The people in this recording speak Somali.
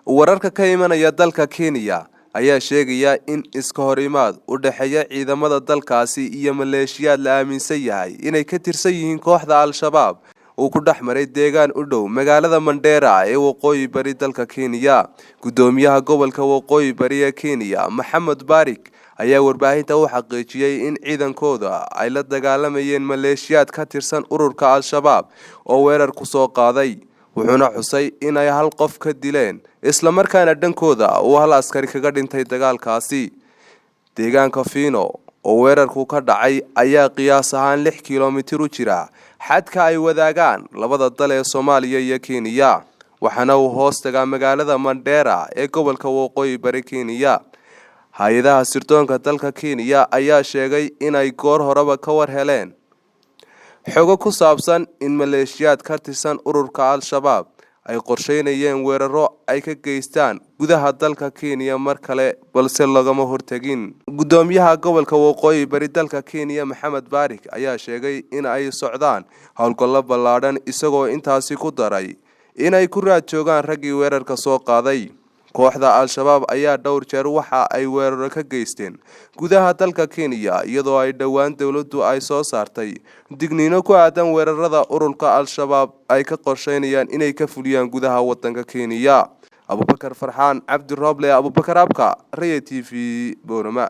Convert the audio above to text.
wararka ka imanaya dalka Kenya ayaa sheegaya in iska horimaad u dhaxeeya ciidamada dalkaasi iyo maleeshiyad la aaminsan yahay inay ka tirsan yihiin kooxda Al-Shabaab oo ku dhaxmaray deegaan u dhow magaalada Mandera ee waqooyi bari dalka Kenya. Gudoomiyaha gobolka waqooyi bari ee Kenya, Maxamed Barik, ayaa warbaahinta u xaqiijiyay in ciidankooda ay la dagaalamayeen maleeshiyad ka tirsan ururka Al-Shabaab oo weerar ku soo qaaday. wuxuuna xusay in ay hal qof ka dileen isla markaana dhankooda uu hal askari kaga dhintay dagaalkaasi. Deegaanka Fino oo weerarku ka dhacay ayaa qiyaas ahaan 6 kiiloomitir u jira xadka ay wadaagaan labada dal ee Soomaaliya iyo Kenya, waxaana uu hoos tagaa magaalada Mandera ee gobolka waqooyi bari Kenya. Hay'adaha sirdoonka dalka Kenya ayaa sheegay in ay goor horeba ka war heleen xogo ku saabsan in maleeshiyad ka tirsan ururka Al-Shabaab ay qorsheynayeen weeraro ay ka geystaan gudaha dalka Kenya mar kale, balse lagama hortagin. Gudoomiyaha gobolka waqooyi bari dalka Kenya, Maxamed Barik, ayaa sheegay in ay socdaan howlgallo ballaadhan, isagoo intaasi ku daray in ay ku raad joogaan raggii weerarka soo qaaday. Kooxda Al-Shabaab ayaa dhowr jeer waxa ay weeraro ka geysteen gudaha dalka Kenya, iyadoo ay dhawaan dawladdu ay soo saartay digniino ku aadan weerarada ururka Al-Shabaab ay ka qorsheynayaan inay ka fuliyaan gudaha wadanka Kenya. Abubakar Farxaan Cabdi Roble, Abubakar Abka, Raya TV, Boorama.